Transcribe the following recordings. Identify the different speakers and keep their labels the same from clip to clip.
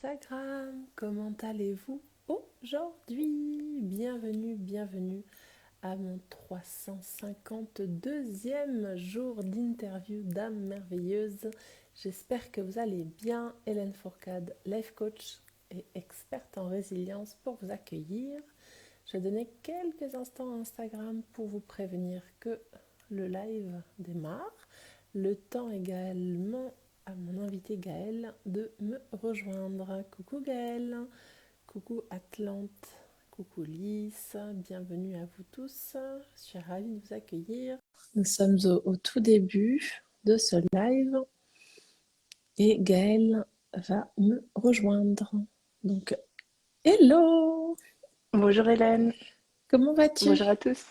Speaker 1: Instagram, comment allez-vous aujourd'hui? Bienvenue à mon 352e jour d'interview d'âme merveilleuse. J'espère que vous allez bien. Hélène Fourcade, life coach et experte en résilience pour vous accueillir. Je vais donner quelques instants à Instagram pour vous prévenir que le live démarre. Le temps également à mon invité Gaël de me rejoindre. Coucou Gaël, coucou Atlante, coucou Lys, bienvenue à vous tous. Je suis ravie de vous accueillir. Nous sommes au tout début de ce live et Gaël va me rejoindre. Donc, hello!
Speaker 2: Bonjour Hélène,
Speaker 1: Comment vas-tu?
Speaker 2: bonjour à tous.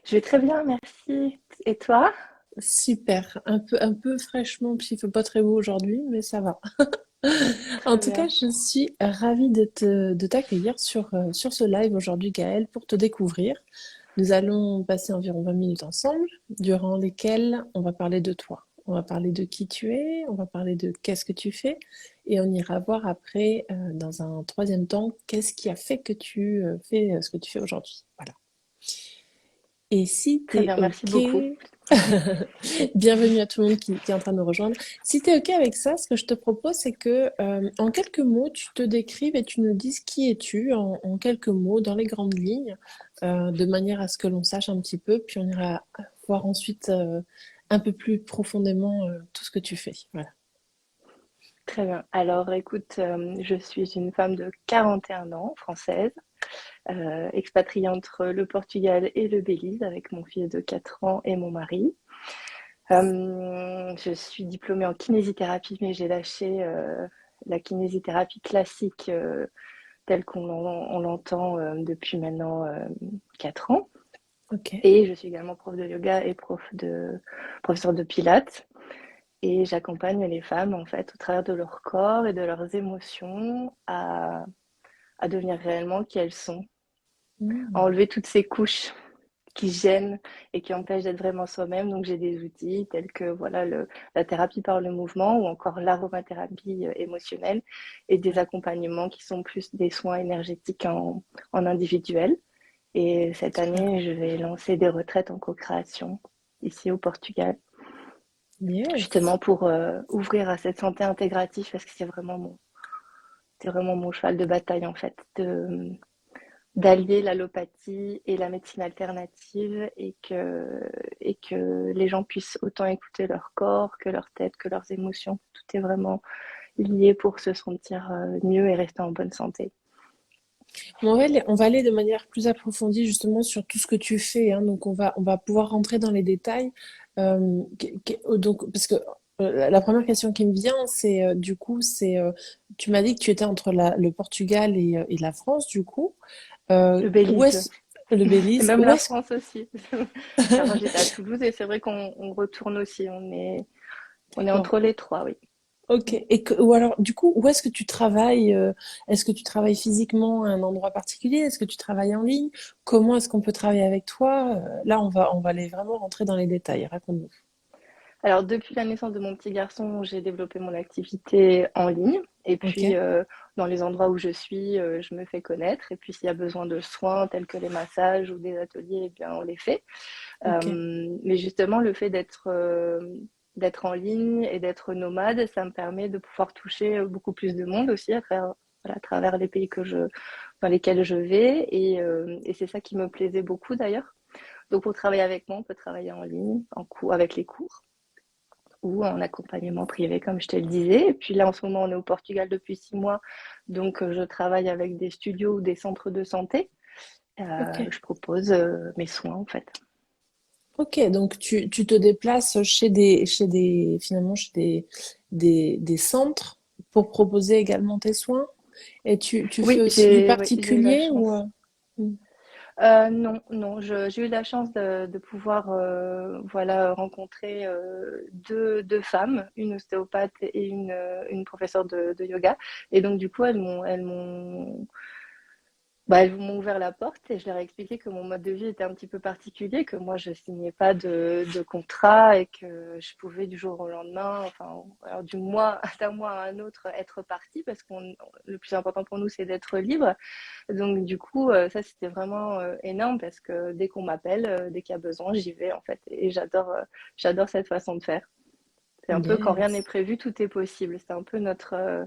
Speaker 2: Je vais très bien, merci. Et toi?
Speaker 1: Super, un peu fraîchement, puis il fait pas très beau aujourd'hui, mais ça va. En
Speaker 2: Très
Speaker 1: tout cas,
Speaker 2: bien.
Speaker 1: je suis ravie de t'accueillir sur ce live aujourd'hui, Gaëlle, pour te découvrir. Nous allons passer environ 20 minutes ensemble, durant lesquelles on va parler de toi. On va parler de qui tu es, on va parler de qu'est-ce que tu fais, et on ira voir après, dans un troisième temps, qu'est-ce qui a fait que tu fais ce que tu fais aujourd'hui. Voilà. Et si
Speaker 2: Très
Speaker 1: t'es
Speaker 2: bien, merci
Speaker 1: OK,
Speaker 2: beaucoup.
Speaker 1: bienvenue à tout le monde qui est en train de nous rejoindre. Si t'es OK avec ça, ce que je te propose, c'est que en quelques mots, tu te décrives et tu nous dises qui es-tu en quelques mots, dans les grandes lignes, de manière à ce que l'on sache un petit peu, puis on ira voir ensuite un peu plus profondément tout ce que tu fais. Voilà.
Speaker 2: Très bien. Alors écoute, je suis une femme de 41 ans, française, expatriée entre le Portugal et le Belize avec mon fils de 4 ans et mon mari. Je suis diplômée en kinésithérapie, mais j'ai lâché la kinésithérapie classique telle on l'entend depuis maintenant 4 ans.
Speaker 1: Ok.
Speaker 2: Et je suis également prof de yoga et professeur de pilates. Et j'accompagne les femmes, en fait, au travers de leur corps et de leurs émotions, à devenir réellement qui elles sont, à
Speaker 1: Hmm.
Speaker 2: enlever toutes ces couches qui gênent et qui empêchent d'être vraiment soi-même. Donc, j'ai des outils tels que voilà, la thérapie par le mouvement ou encore l'aromathérapie émotionnelle et des
Speaker 1: Ouais.
Speaker 2: accompagnements qui sont plus des soins énergétiques en individuel. Et cette
Speaker 1: Super.
Speaker 2: année, je vais lancer des retraites en co-création ici au Portugal,
Speaker 1: Yes.
Speaker 2: justement pour ouvrir à cette santé intégrative parce que c'est vraiment mon cheval de bataille en fait, d'allier l'allopathie et la médecine alternative et que les gens puissent autant écouter leur corps que leur tête, que leurs émotions. Tout est vraiment lié pour se sentir mieux et rester en bonne santé.
Speaker 1: Bon, on va aller de manière plus approfondie justement sur tout ce que tu fais, hein. Donc on va pouvoir rentrer dans les détails. Donc parce que la première question qui me vient, c'est du coup, tu m'as dit que tu étais entre le Portugal et la France, du coup.
Speaker 2: Le
Speaker 1: Où
Speaker 2: Belize,
Speaker 1: est-ce le
Speaker 2: et
Speaker 1: Belize?
Speaker 2: même
Speaker 1: Où
Speaker 2: la
Speaker 1: est-ce
Speaker 2: France aussi. Avant j'étais à Toulouse et c'est vrai qu'on retourne aussi, on est
Speaker 1: D'accord.
Speaker 2: entre les trois, oui.
Speaker 1: Ok. Ou alors, du coup, où est-ce que tu travailles? Est-ce que tu travailles physiquement à un endroit particulier? Est-ce que tu travailles en ligne? Comment est-ce qu'on peut travailler avec toi? Là, on va aller vraiment rentrer dans les détails. Raconte-nous.
Speaker 2: Alors, depuis la naissance de mon petit garçon, j'ai développé mon activité en ligne. Et
Speaker 1: Ok.
Speaker 2: puis, dans les endroits où je suis, je me fais connaître. Et puis, s'il y a besoin de soins tels que les massages ou des ateliers, eh bien, on les fait.
Speaker 1: Ok.
Speaker 2: Mais justement, le fait d'être en ligne et d'être nomade, ça me permet de pouvoir toucher beaucoup plus de monde aussi voilà, à travers les pays dans lesquels je vais. Et c'est ça qui me plaisait beaucoup d'ailleurs. Donc, pour travailler avec moi, on peut travailler en ligne, avec les cours ou en accompagnement privé, comme je te le disais. Et puis là, en ce moment, on est au Portugal depuis 6 mois. Donc, je travaille avec des studios ou des centres de santé.
Speaker 1: Ok.
Speaker 2: Je propose mes soins, en fait.
Speaker 1: Ok. Donc tu te déplaces finalement chez des centres pour proposer également tes soins. Et tu fais
Speaker 2: Oui,
Speaker 1: aussi du
Speaker 2: oui, j'ai eu la
Speaker 1: particulier ou
Speaker 2: chance.
Speaker 1: Hmm.
Speaker 2: Non, non, j'ai eu la chance de pouvoir voilà, rencontrer deux femmes, une ostéopathe et une professeure de yoga. Et donc, du coup, Bah, elles m'ont ouvert la porte et je leur ai expliqué que mon mode de vie était un petit peu particulier, que moi je signais pas de contrat et que je pouvais du jour au lendemain, enfin, alors du mois d'un mois à un autre être partie parce que le plus important pour nous c'est d'être libre. Donc du coup, ça c'était vraiment énorme parce que dès qu'on m'appelle, dès qu'il y a besoin, j'y vais en fait et j'adore cette façon de faire. C'est un peu quand rien n'est
Speaker 1: Yes.
Speaker 2: prévu, tout est possible. C'est un peu notre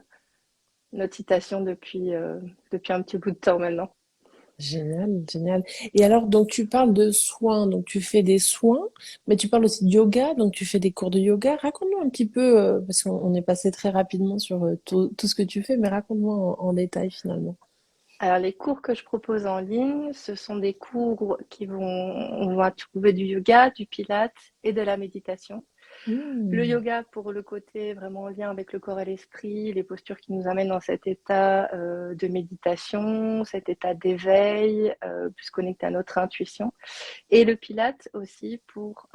Speaker 2: citation depuis un petit bout de temps maintenant.
Speaker 1: Génial, génial. Et alors, donc tu parles de soins, donc tu fais des soins, mais tu parles aussi de yoga, donc tu fais des cours de yoga. Raconte-nous un petit peu, parce qu'on est passé très rapidement sur tout ce que tu fais, mais raconte-moi en détail finalement.
Speaker 2: Alors, les cours que je propose en ligne, ce sont des cours on va trouver du yoga, du pilates et de la méditation. Le
Speaker 1: Hmm.
Speaker 2: yoga pour le côté vraiment en lien avec le corps et l'esprit, les postures qui nous amènent dans cet état de méditation, cet état d'éveil, plus connecté à notre intuition. Et le pilate aussi pour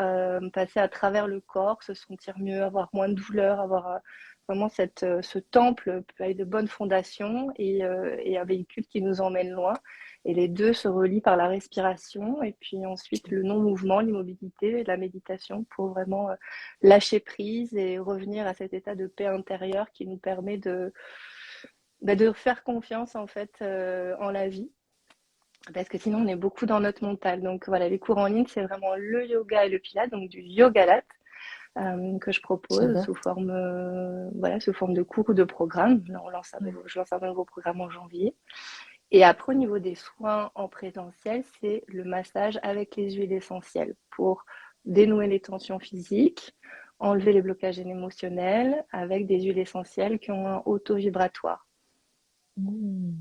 Speaker 2: passer à travers le corps, se sentir mieux, avoir moins de douleur, avoir vraiment ce temple avec de bonnes fondations et un véhicule qui nous emmène loin. Et les deux se relient par la respiration et puis ensuite le non-mouvement, l'immobilité et la méditation pour vraiment lâcher prise et revenir à cet état de paix intérieure qui nous permet de faire confiance en fait en la vie parce que sinon on est beaucoup dans notre mental. Donc voilà, les cours en ligne, c'est vraiment le yoga et le pilates, donc du yoga lat que je propose
Speaker 1: J'adore.
Speaker 2: sous forme de cours ou de programme. Là, je lance un nouveau programme en janvier. Et après, au niveau des soins en présentiel, c'est le massage avec les huiles essentielles pour dénouer les tensions physiques, enlever les blocages émotionnels avec des huiles essentielles qui ont un auto-vibratoire.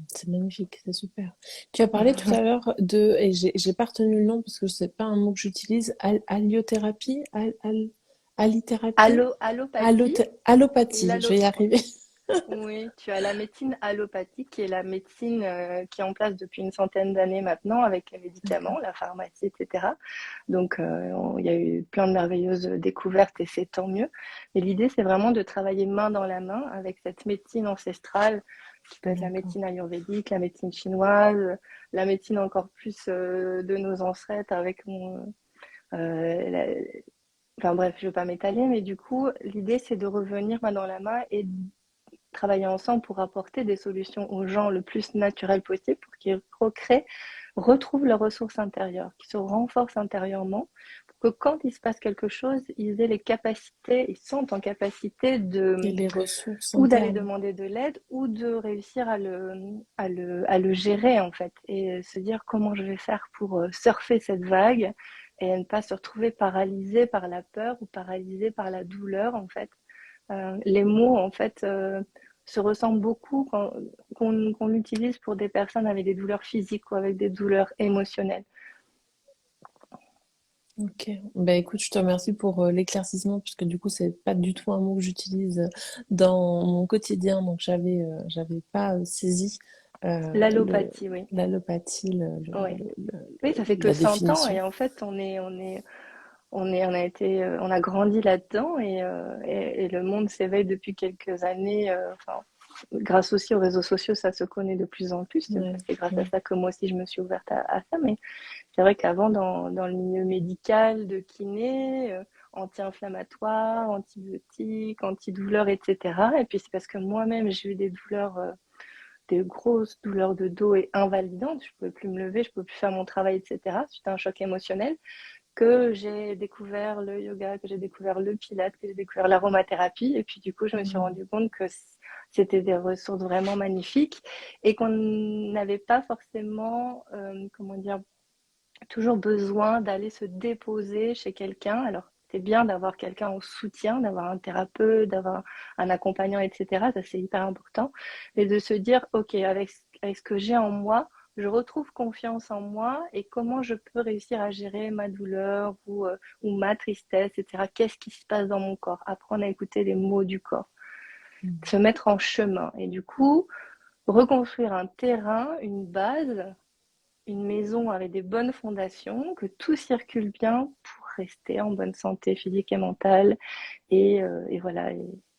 Speaker 1: C'est magnifique, c'est super. Tu as parlé tout à l'heure de, et j'ai pas retenu le nom parce que c'est pas un mot que j'utilise, alliothérapie, allithérapie,
Speaker 2: Allopathie,
Speaker 1: allopathie, je vais
Speaker 2: l'allo...
Speaker 1: y arriver.
Speaker 2: Oui, tu as la médecine allopathique qui est la médecine qui est en place depuis une centaine d'années maintenant avec les médicaments,
Speaker 1: D'accord.
Speaker 2: la pharmacie, etc. Donc, il y a eu plein de merveilleuses découvertes et c'est tant mieux. Mais l'idée, c'est vraiment de travailler main dans la main avec cette médecine ancestrale qui peut être la
Speaker 1: D'accord.
Speaker 2: médecine ayurvédique, la médecine chinoise, la médecine encore plus de nos ancêtres avec euh, la- Enfin bref, je ne veux pas m'étaler, mais du coup, l'idée, c'est de revenir main dans la main et travailler ensemble pour apporter des solutions aux gens le plus naturel possible pour qu'ils recréent, retrouvent leurs ressources intérieures, qu'ils se renforcent intérieurement, pour que quand il se passe quelque chose, ils aient les capacités, ils sont en capacité
Speaker 1: Et
Speaker 2: de
Speaker 1: les ressources
Speaker 2: ou d'aller
Speaker 1: internes.
Speaker 2: demander de l'aide ou de réussir à le gérer en fait et se dire comment je vais faire pour surfer cette vague et ne pas se retrouver paralysé par la peur ou paralysé par la douleur en fait. Les mots, en fait, se ressemblent beaucoup qu'on utilise pour des personnes avec des douleurs physiques ou avec des douleurs émotionnelles.
Speaker 1: Ok. Ben écoute, je te remercie pour l'éclaircissement puisque du coup c'est pas du tout un mot que j'utilise dans mon quotidien, donc j'avais pas saisi le
Speaker 2: L'allopathie, oui.
Speaker 1: l'allopathie,
Speaker 2: Oui. Oui, ça fait que
Speaker 1: la
Speaker 2: 100 ans
Speaker 1: définition.
Speaker 2: et en fait, on a grandi là-dedans et le monde s'éveille depuis quelques années. Enfin, grâce aussi aux réseaux sociaux, ça se connaît de plus en plus.
Speaker 1: Ouais,
Speaker 2: C'est grâce à
Speaker 1: ouais.
Speaker 2: ça que moi aussi je me suis ouverte à ça. Mais c'est vrai qu'avant, dans le milieu médical, de kiné, anti-inflammatoire, antibiotiques, antidouleurs, etc. Et puis c'est parce que moi-même, j'ai eu des douleurs, des grosses douleurs de dos et invalidantes. Je ne pouvais plus me lever, je ne pouvais plus faire mon travail, etc. C'était un choc émotionnel que j'ai découvert le yoga, que j'ai découvert le pilates, que j'ai découvert l'aromathérapie. Et puis du coup, je me suis
Speaker 1: Mm.
Speaker 2: rendu compte que c'était des ressources vraiment magnifiques et qu'on n'avait pas forcément, comment dire, toujours besoin d'aller se déposer chez quelqu'un. Alors, c'est bien d'avoir quelqu'un en soutien, d'avoir un thérapeute, d'avoir un accompagnant, etc. Ça, c'est hyper important. Mais de se dire, OK, avec ce que j'ai en moi, je retrouve confiance en moi et comment je peux réussir à gérer ma douleur ou ma tristesse, etc. Qu'est-ce qui se passe dans mon corps? Apprendre à écouter les mots du corps,
Speaker 1: Mm.
Speaker 2: se mettre en chemin. Et du coup, reconstruire un terrain, une base, une maison avec des bonnes fondations, que tout circule bien pour rester en bonne santé physique et mentale. Et voilà,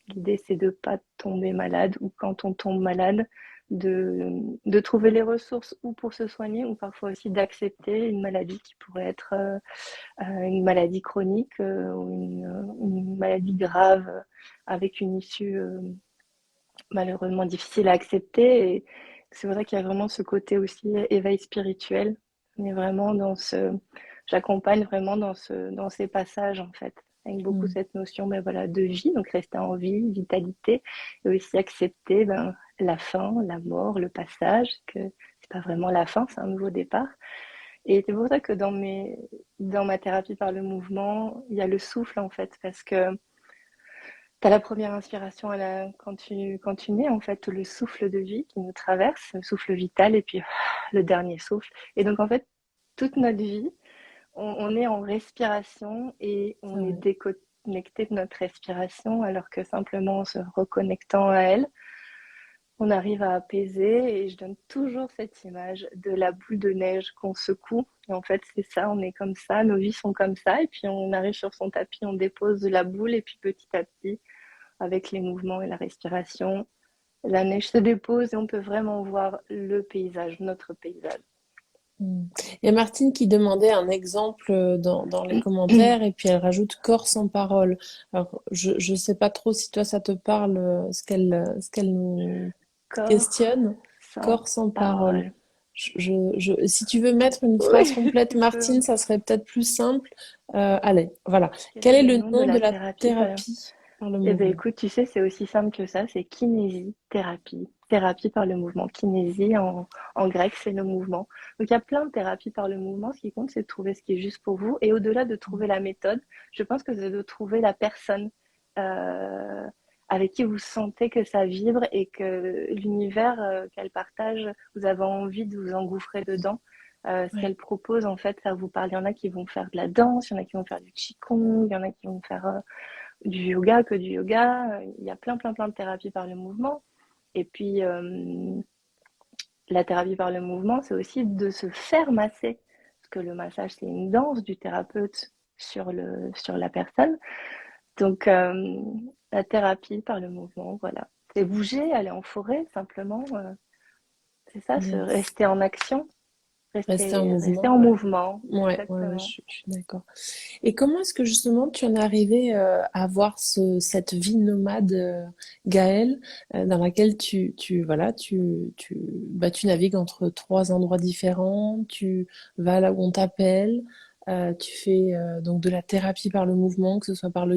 Speaker 2: l'idée c'est de ne pas tomber malade ou quand on tombe malade, de trouver les ressources ou pour se soigner ou parfois aussi d'accepter une maladie qui pourrait être une maladie chronique ou une maladie grave avec une issue malheureusement difficile à accepter. Et c'est vrai qu'il y a vraiment ce côté aussi éveil spirituel. On est vraiment j'accompagne vraiment dans ces passages en fait, avec beaucoup
Speaker 1: Mm.
Speaker 2: cette notion ben voilà, de vie, donc rester en vie, vitalité, et aussi accepter ben, la fin, la mort, le passage, que c'est pas vraiment la fin, c'est un nouveau départ. Et c'est pour ça que dans ma thérapie par le mouvement, il y a le souffle en fait, parce que tu as la première inspiration quand tu nais, en fait, le souffle de vie qui nous traverse, le souffle vital, et puis le dernier souffle. Et donc, en fait, toute notre vie, on est en respiration et
Speaker 1: C'est
Speaker 2: on est
Speaker 1: vrai.
Speaker 2: déconnecté de notre respiration, alors que simplement en se reconnectant à elle, on arrive à apaiser. Et je donne toujours cette image de la boule de neige qu'on secoue. Et en fait, c'est ça, on est comme ça, nos vies sont comme ça. Et puis, on arrive sur son tapis, on dépose la boule, et puis petit à petit, avec les mouvements et la respiration, la neige se dépose et on peut vraiment voir le paysage, notre paysage.
Speaker 1: Mm. Il y a Martine qui demandait un exemple dans les commentaires et puis elle rajoute corps sans parole. Alors, je sais pas trop si toi ça te parle ce qu'elle nous
Speaker 2: Corps
Speaker 1: questionne.
Speaker 2: sans
Speaker 1: Corps sans parole.
Speaker 2: parole.
Speaker 1: Si tu veux mettre une phrase
Speaker 2: Oui,
Speaker 1: complète,
Speaker 2: tu peux.
Speaker 1: Martine, ça serait peut-être plus simple. Allez, voilà.
Speaker 2: Quel
Speaker 1: Quel
Speaker 2: est
Speaker 1: est
Speaker 2: le
Speaker 1: le
Speaker 2: nom de
Speaker 1: nom de
Speaker 2: la
Speaker 1: la
Speaker 2: thérapie
Speaker 1: thérapie par le
Speaker 2: Eh bien,
Speaker 1: mouvement?
Speaker 2: écoute, tu sais, c'est aussi simple que ça, c'est kinésithérapie. Thérapie par le mouvement. Kinésie, en grec, c'est le mouvement. Donc, il y a plein de thérapies par le mouvement. Ce qui compte, c'est de trouver ce qui est juste pour vous. Et au-delà de trouver la méthode, je pense que c'est de trouver la personne euh, avec qui vous sentez que ça vibre et que l'univers qu'elle partage, vous avez envie de vous engouffrer dedans. Ce
Speaker 1: Ouais.
Speaker 2: qu'elle propose, en fait, ça vous parle. Il y en a qui vont faire de la danse, il y en a qui vont faire du qigong, il y en a qui vont faire du yoga que du yoga. Il y a plein de thérapies par le mouvement. Et puis, la thérapie par le mouvement, c'est aussi de se faire masser. Parce que le massage, c'est une danse du thérapeute sur la personne. Donc, la thérapie par le mouvement, voilà. C'est bouger, aller en forêt, simplement. C'est ça, se
Speaker 1: Yes.
Speaker 2: rester en action,
Speaker 1: Rester en
Speaker 2: rester
Speaker 1: mouvement,
Speaker 2: en
Speaker 1: ouais.
Speaker 2: mouvement.
Speaker 1: Ouais,
Speaker 2: Exactement.
Speaker 1: je suis d'accord. Et comment est-ce que justement tu en es arrivé à avoir cette vie nomade, Gaëlle, dans laquelle voilà, tu navigues entre trois endroits différents, tu vas là où on t'appelle, tu fais donc de la thérapie par le mouvement, que ce soit par le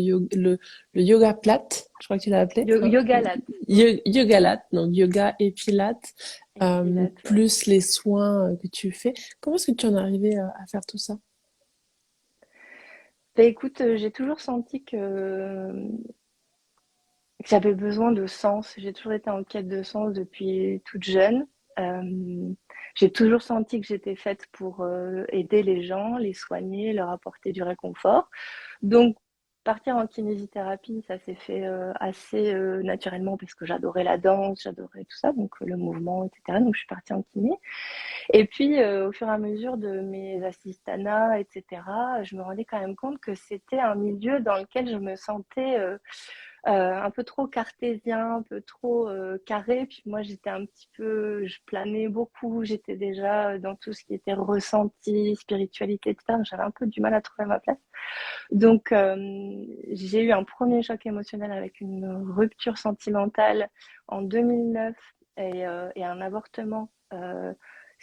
Speaker 1: yoga plate, je crois que tu l'as appelé, hein,
Speaker 2: Yoga latte.
Speaker 1: yoga latte, donc yoga et pilates,
Speaker 2: Et pilates, ouais.
Speaker 1: plus les soins que tu fais. Comment est-ce que tu en es arrivé à faire tout ça?
Speaker 2: Bah, écoute, j'ai toujours senti que j'avais besoin de sens. J'ai toujours été en quête de sens depuis toute jeune. J'ai toujours senti que j'étais faite pour aider les gens, les soigner, leur apporter du réconfort. Donc, partir en kinésithérapie, ça s'est fait assez naturellement parce que j'adorais la danse, j'adorais tout ça, donc le mouvement, etc. Donc, je suis partie en kiné. Et puis, au fur et à mesure de mes assistanats, etc., je me rendais quand même compte que c'était un milieu dans lequel je me sentais un peu trop cartésien, un peu trop carré. Puis moi, j'étais un petit peu, je planais beaucoup. J'étais déjà dans tout ce qui était ressenti, spiritualité, etc. Donc, j'avais un peu du mal à trouver ma place. Donc, j'ai eu un premier choc émotionnel avec une rupture sentimentale en 2009 et un avortement.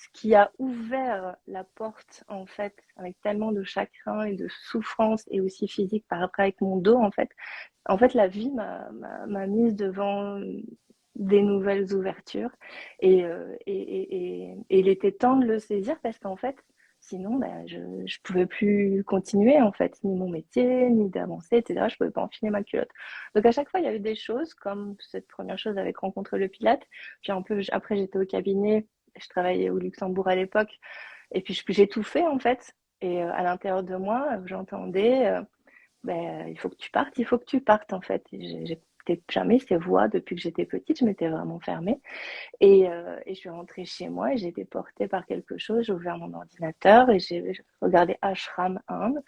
Speaker 2: Ce qui a ouvert la porte, en fait, avec tellement de chagrin et de souffrance, et aussi physique par après avec mon dos, en fait. En fait, la vie m'a mise devant des nouvelles ouvertures et il était temps de le saisir parce qu'en fait, sinon, ben, je pouvais plus continuer, en fait, ni mon métier, ni d'avancer, etc. Je pouvais pas enfiler ma culotte. Donc, à chaque fois, il y avait des choses, comme cette première chose avec rencontrer le Pilate. Puis un peu, après, j'étais au cabinet, je travaillais au Luxembourg à l'époque, et puis j'étouffais, en fait. Et à l'intérieur de moi, j'entendais, ben, il faut que tu partes, en fait. J'écoutais jamais ces voix depuis que j'étais petite, je m'étais vraiment fermée. Et je suis rentrée chez moi et j'ai été portée par quelque chose. J'ai ouvert mon ordinateur et j'ai regardé Ashram Inde.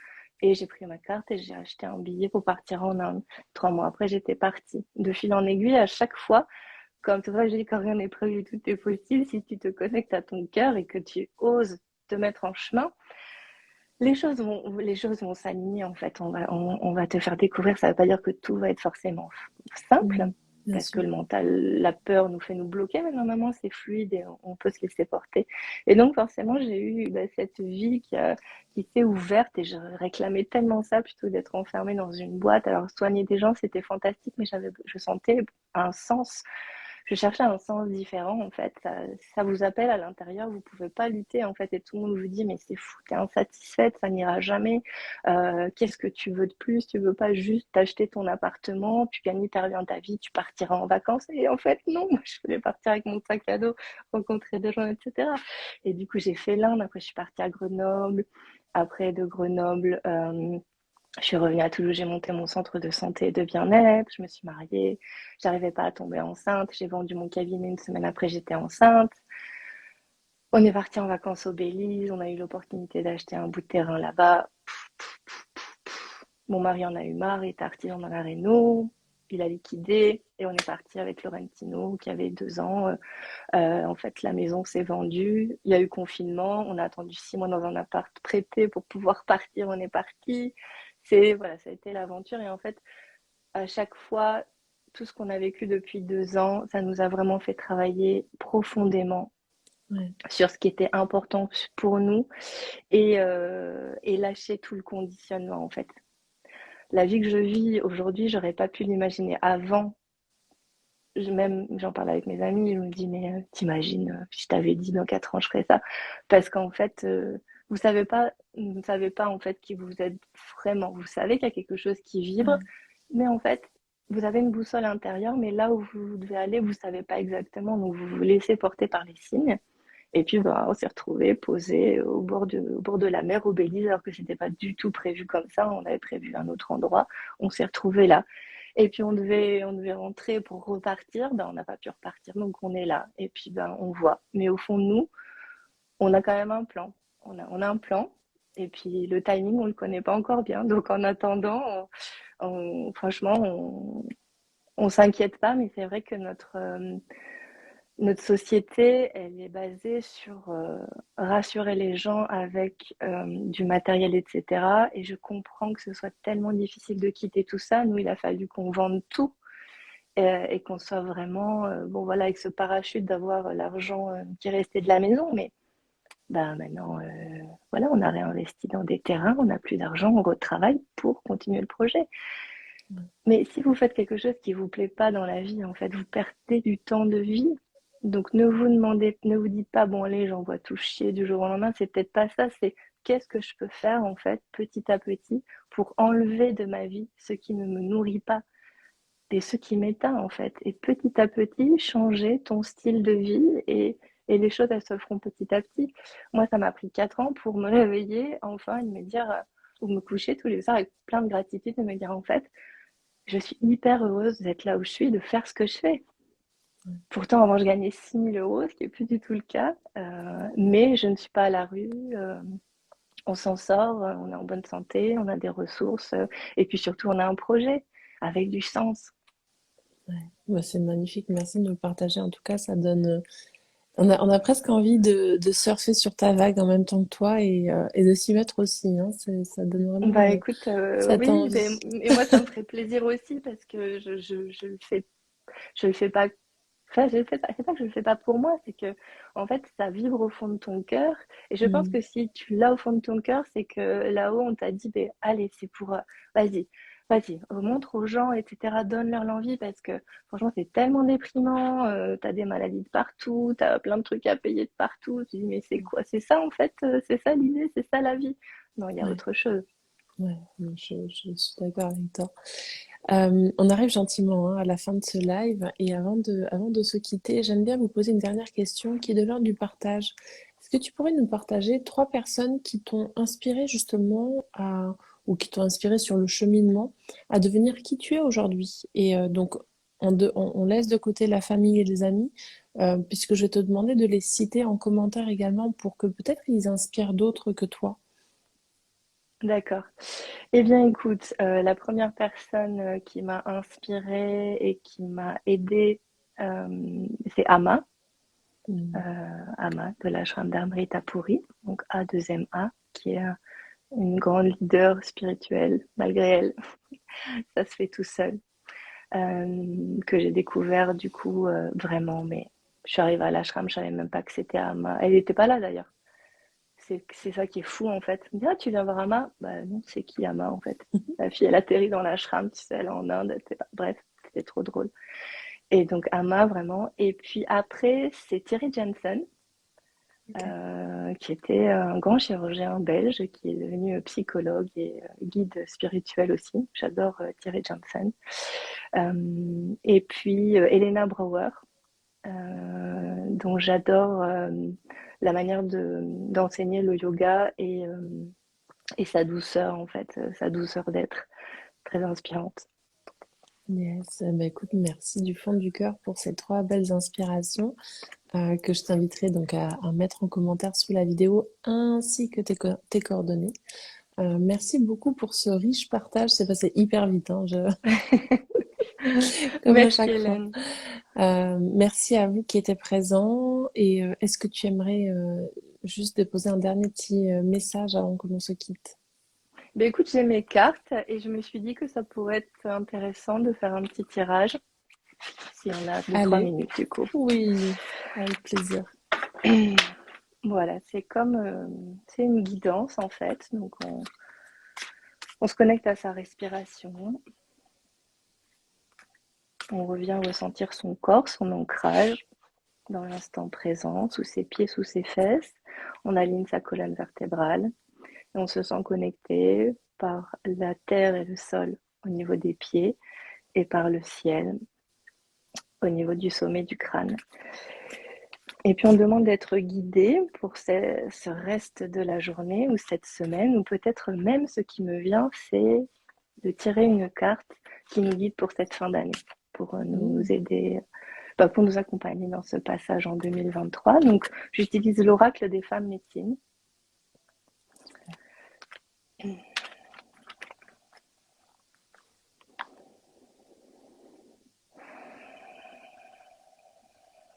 Speaker 2: Et j'ai pris ma carte et j'ai acheté un billet pour partir en Inde. 3 mois après, j'étais partie. De fil en aiguille, à chaque fois, comme tu vois, je dis quand rien n'est prévu, tout est possible. Si tu te connectes à ton cœur et que tu oses te mettre en chemin, les choses vont s'aligner en fait. On va te faire découvrir. Ça ne veut pas dire que tout va être forcément simple,
Speaker 1: Mhm. Bien
Speaker 2: parce que
Speaker 1: sûr.
Speaker 2: le mental, la peur nous fait nous bloquer, mais normalement c'est fluide et on peut se laisser porter. Et donc forcément, j'ai eu cette vie qui s'est ouverte et je réclamais tellement ça plutôt d'être enfermée dans une boîte. Alors soigner des gens, c'était fantastique, mais je sentais un sens. Je cherchais un sens différent en fait. Ça vous appelle à l'intérieur, vous pouvez pas lutter en fait, et tout le monde vous dit mais c'est fou, t'es insatisfaite, ça n'ira jamais. Qu'est-ce que tu veux de plus? Tu veux pas juste t'acheter ton appartement, tu gagnes hyper bien ta vie, tu partiras en vacances? Et en fait non, moi, je voulais partir avec mon sac à dos, rencontrer des gens, etc. Et du coup j'ai fait l'Inde. Après je suis partie à Grenoble. Après de Grenoble, je suis revenue à Toulouse, j'ai monté mon centre de santé et de bien-être, je me suis mariée, j'arrivais pas à tomber enceinte, j'ai vendu mon cabinet, une semaine après j'étais enceinte. On est parti en vacances au Belize, on a eu l'opportunité d'acheter un bout de terrain là-bas. Mon mari en a eu marre, il est artisan dans la réno, il a liquidé et on est parti avec Laurentino qui avait 2 ans. En fait, la maison s'est vendue, il y a eu confinement, on a attendu 6 mois dans un appart prêté pour pouvoir partir, on est parti. Voilà, ça a été l'aventure et en fait, à chaque fois, tout ce qu'on a vécu depuis 2 ans, ça nous a vraiment fait travailler profondément
Speaker 1: Ouais.
Speaker 2: sur ce qui était important pour nous et lâcher tout le conditionnement en fait. La vie que je vis aujourd'hui, j'aurais pas pu l'imaginer avant. Même, j'en parle avec mes amis, je me dis, mais t'imagines, si je t'avais dit dans 4 ans, je ferais ça. Parce qu'en fait, vous savez pas en fait qui vous êtes vraiment. Vous savez qu'il y a quelque chose qui vibre,
Speaker 1: Ouais.
Speaker 2: mais en fait, vous avez une boussole intérieure, mais là où vous devez aller, vous savez pas exactement. Donc, vous vous laissez porter par les signes. Et puis, bah, on s'est retrouvés posés au bord de la mer, au Belize, alors que c'était pas du tout prévu comme ça. On avait prévu un autre endroit. On s'est retrouvés là. Et puis on devait rentrer pour repartir, ben on n'a pas pu repartir, donc on est là. Et puis ben on voit. Mais au fond de nous, on a quand même un plan. On a un plan. Et puis le timing, on le connaît pas encore bien. Donc en attendant, franchement, on s'inquiète pas. Mais c'est vrai que notre société, elle est basée sur rassurer les gens avec du matériel, etc. Et je comprends que ce soit tellement difficile de quitter tout ça. Nous, il a fallu qu'on vende tout et qu'on soit vraiment, bon voilà, avec ce parachute d'avoir l'argent qui restait de la maison. Mais bah, maintenant, voilà, on a réinvesti dans des terrains, on n'a plus d'argent, on retravaille pour continuer le projet. Mais si vous faites quelque chose qui vous plaît pas dans la vie, en fait, vous perdez du temps de vie. Donc ne vous dites pas, bon allez, j'envoie tout chier du jour au lendemain. C'est peut-être pas ça, c'est qu'est-ce que je peux faire, en fait, petit à petit, pour enlever de ma vie ce qui ne me nourrit pas et ce qui m'éteint en fait. Et petit à petit, changer ton style de vie et les choses, elles se feront petit à petit. Moi, ça m'a pris 4 ans pour me réveiller enfin et de me dire, ou me coucher tous les soirs avec plein de gratitude et me dire en fait, je suis hyper heureuse d'être là où je suis, de faire ce que je fais. Pourtant, avant, je gagnais 6 000 euros, ce qui n'est plus du tout le cas. Mais je ne suis pas à la rue. On s'en sort, on est en bonne santé, on a des ressources. Et puis surtout, on a un projet avec du sens.
Speaker 1: Ouais. Bah, c'est magnifique, merci de nous le partager. En tout cas, ça donne. On a presque envie de surfer sur ta vague en même temps que toi et de s'y mettre aussi, hein. Ça donne vraiment
Speaker 2: Bah écoute,
Speaker 1: cette
Speaker 2: oui,
Speaker 1: envie.
Speaker 2: et moi ça me ferait plaisir aussi parce que je le fais pas, enfin je le fais pas, c'est pas que je le fais pas pour moi, c'est que en fait ça vibre au fond de ton cœur et je pense
Speaker 1: Mm.
Speaker 2: que si tu l'as au fond de ton cœur, c'est que là-haut on t'a dit, ben allez, c'est pour, vas-y, vas-y, montre aux gens, etc., donne-leur l'envie parce que franchement c'est tellement déprimant, t'as des maladies de partout, t'as plein de trucs à payer de partout, tu dis mais c'est quoi, c'est ça en fait, c'est ça l'idée, c'est ça la vie. Non, il y a
Speaker 1: Ouais,
Speaker 2: autre chose.
Speaker 1: ouais, je suis d'accord avec toi. On arrive gentiment hein, à la fin de ce live et avant de se quitter, j'aime bien vous poser une dernière question qui est de l'ordre du partage. Est-ce que tu pourrais nous partager 3 personnes qui t'ont inspiré justement ou qui t'ont inspiré sur le cheminement à devenir qui tu es aujourd'hui? Et donc, on laisse de côté la famille et les amis, puisque je vais te demander de les citer en commentaire également pour que peut-être ils inspirent d'autres que toi.
Speaker 2: D'accord. Eh bien, écoute, la première personne qui m'a inspirée et qui m'a aidée C'est Ama,
Speaker 1: Mm.
Speaker 2: Ama de l'ashram d'Amrita Puri, donc A2MA, qui est une grande leader spirituelle, malgré elle, ça se fait tout seul, que j'ai découvert du coup vraiment, mais je suis arrivée à l'ashram, je savais même pas que c'était Ama. Elle n'était pas là d'ailleurs. C'est ça qui est fou en fait. Je me dis, ah, tu viens voir Ama? Bah non, c'est qui Ama en fait? La fille, elle atterrit dans l'ashram, tu sais, elle est en Inde, bref, c'était trop drôle. Et donc Ama vraiment. Et puis après, c'est Thierry Jensen,
Speaker 1: Ok.
Speaker 2: qui était un grand chirurgien belge, qui est devenu psychologue et guide spirituel aussi. J'adore Thierry Jensen. Et puis Elena Brouwer, dont j'adore la manière d'enseigner le yoga et sa douceur en fait, sa douceur d'être, très inspirante.
Speaker 1: Yes, bah écoute, merci du fond du cœur pour ces trois belles inspirations que je t'inviterai donc à mettre en commentaire sous la vidéo ainsi que tes coordonnées. Merci beaucoup pour ce riche partage. C'est passé hyper vite, hein, comme à
Speaker 2: Merci
Speaker 1: chaque fois.
Speaker 2: Hélène.
Speaker 1: Merci à vous qui étiez présents. Et est-ce que tu aimerais juste déposer un dernier petit message avant que l'on se quitte?
Speaker 2: Ben écoute, j'ai mes cartes et je me suis dit que ça pourrait être intéressant de faire un petit tirage, si on a 2-3
Speaker 1: Allez,
Speaker 2: minutes du coup.
Speaker 1: oui, avec plaisir.
Speaker 2: Voilà, c'est une guidance en fait. Donc on se connecte à sa respiration, on revient ressentir son corps, son ancrage dans l'instant présent, sous ses pieds, sous ses fesses. On aligne sa colonne vertébrale et on se sent connecté par la terre et le sol au niveau des pieds et par le ciel au niveau du sommet du crâne. Et puis on demande d'être guidé pour ce reste de la journée ou cette semaine, ou peut-être même ce qui me vient, c'est de tirer une carte qui nous guide pour cette fin d'année, pour nous
Speaker 1: Mmh.
Speaker 2: aider, pour nous accompagner dans ce passage en 2023. Donc j'utilise l'oracle des femmes médecines.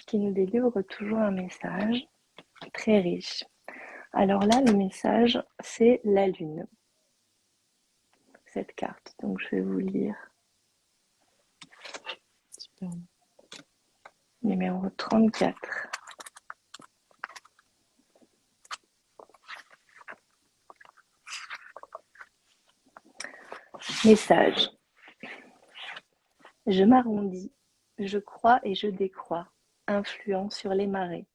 Speaker 2: Qui nous délivre toujours un message très riche. Alors là, le message, c'est la lune, cette carte. Donc je vais vous lire.
Speaker 1: Super.
Speaker 2: Numéro 34. Message. Je m'arrondis, je crois et je décrois, influent sur les marées,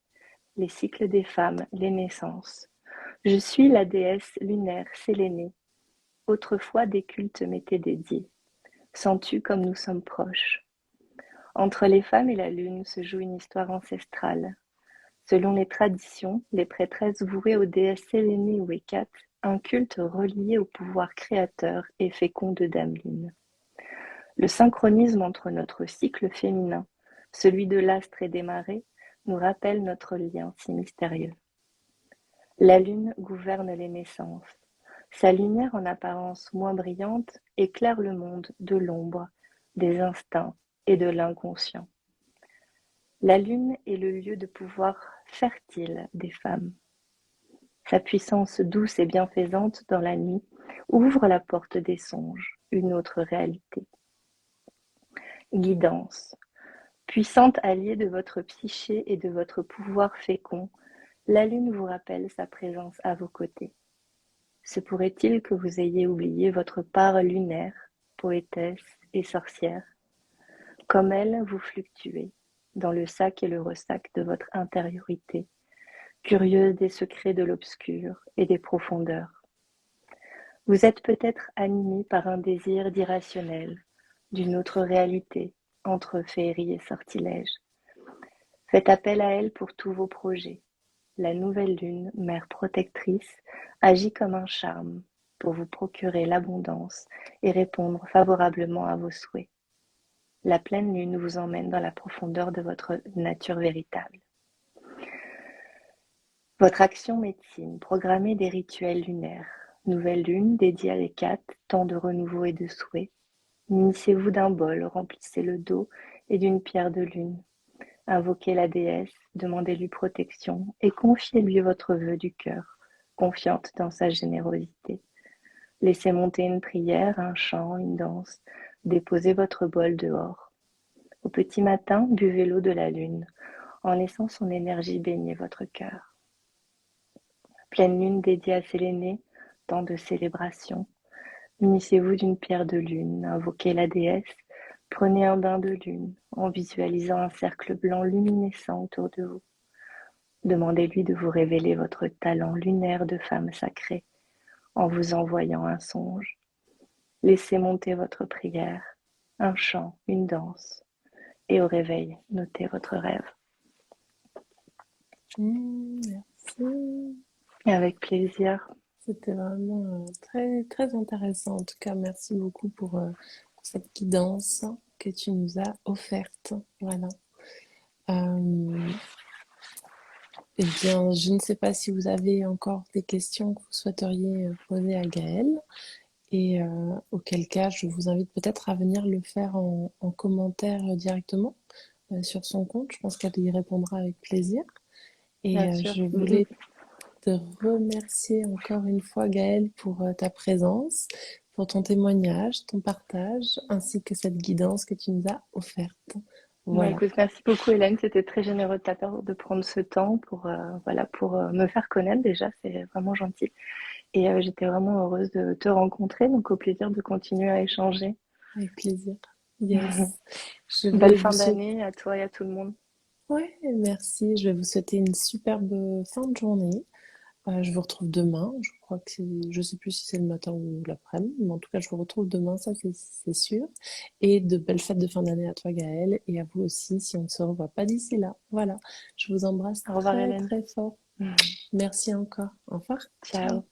Speaker 2: les cycles des femmes, les naissances. Je suis la déesse lunaire Sélénée. Autrefois des cultes m'étaient dédiés. Sens-tu comme nous sommes proches? Entre les femmes et la lune se joue une histoire ancestrale. Selon les traditions, les prêtresses vouaient aux déesses Sélénée ou Hécate un culte relié au pouvoir créateur et fécond de Dame Lune. Le synchronisme entre notre cycle féminin, celui de l'astre et des marées, nous rappelle notre lien si mystérieux. La lune gouverne les naissances. Sa lumière en apparence moins brillante éclaire le monde de l'ombre, des instincts et de l'inconscient. La lune est le lieu de pouvoir fertile des femmes. Sa puissance douce et bienfaisante dans la nuit ouvre la porte des songes, une autre réalité. Guidance. Puissante alliée de votre psyché et de votre pouvoir fécond, la lune vous rappelle sa présence à vos côtés. Se pourrait-il que vous ayez oublié votre part lunaire, poétesse et sorcière? Comme elle, vous fluctuez dans le sac et le ressac de votre intériorité, curieuse des secrets de l'obscur et des profondeurs. Vous êtes peut-être animé par un désir d'irrationnel, d'une autre réalité, entre féerie et sortilège. Faites appel à elle pour tous vos projets. La nouvelle lune, mère protectrice, agit comme un charme pour vous procurer l'abondance et répondre favorablement à vos souhaits. La pleine lune vous emmène dans la profondeur de votre nature véritable. Votre action médecine, programmez des rituels lunaires. Nouvelle lune dédiée à l'hécate, temps de renouveau et de souhait. Munissez-vous d'un bol, remplissez le dos et d'une pierre de lune. Invoquez la déesse, demandez-lui protection et confiez-lui votre vœu du cœur, confiante dans sa générosité. Laissez monter une prière, un chant, une danse. Déposez votre bol dehors. Au petit matin, buvez l'eau de la lune. En laissant son énergie baigner votre cœur. Pleine lune dédiée à Sélénée, temps de célébration. Munissez-vous d'une pierre de lune, invoquez la déesse, prenez un bain de lune en visualisant un cercle blanc luminescent autour de vous. Demandez-lui de vous révéler votre talent lunaire de femme sacrée en vous envoyant un songe. Laissez monter votre prière, un chant, une danse, et au réveil, notez votre rêve.
Speaker 1: Merci.
Speaker 2: Avec plaisir.
Speaker 1: C'était vraiment très, très intéressant. En tout cas, merci beaucoup pour cette guidance que tu nous as offerte. Voilà. Eh bien, je ne sais pas si vous avez encore des questions que vous souhaiteriez poser à Gaëlle. Et auquel cas, je vous invite peut-être à venir le faire en commentaire directement sur son compte. Je pense qu'elle y répondra avec plaisir. Et
Speaker 2: Bien sûr.
Speaker 1: je voulais te remercier encore une fois, Gaëlle, pour ta présence, pour ton témoignage, ton partage, ainsi que cette guidance que tu nous as offerte.
Speaker 2: Bah,
Speaker 1: Voilà.
Speaker 2: écoute, merci beaucoup Hélène, c'était très généreux de ta part de prendre ce temps pour, voilà, pour me faire connaître déjà, c'est vraiment gentil. Et j'étais vraiment heureuse de te rencontrer, donc au plaisir de continuer à échanger.
Speaker 1: Avec plaisir. Yes. Je
Speaker 2: Belle
Speaker 1: vais
Speaker 2: fin
Speaker 1: vous souhaiter...
Speaker 2: d'année à toi et à tout le monde.
Speaker 1: Ouais, merci. Je vais vous souhaiter une superbe fin de journée. Je vous retrouve demain. Je crois que je sais plus si c'est le matin ou l'après-midi, mais en tout cas, je vous retrouve demain, ça c'est sûr. Et de belles fêtes de fin d'année à toi, Gaëlle, et à vous aussi, si on ne se revoit pas d'ici là. Voilà. Je vous embrasse
Speaker 2: Au revoir
Speaker 1: très
Speaker 2: Hélène.
Speaker 1: très fort. Merci encore. Au revoir. Ciao.
Speaker 2: Ciao.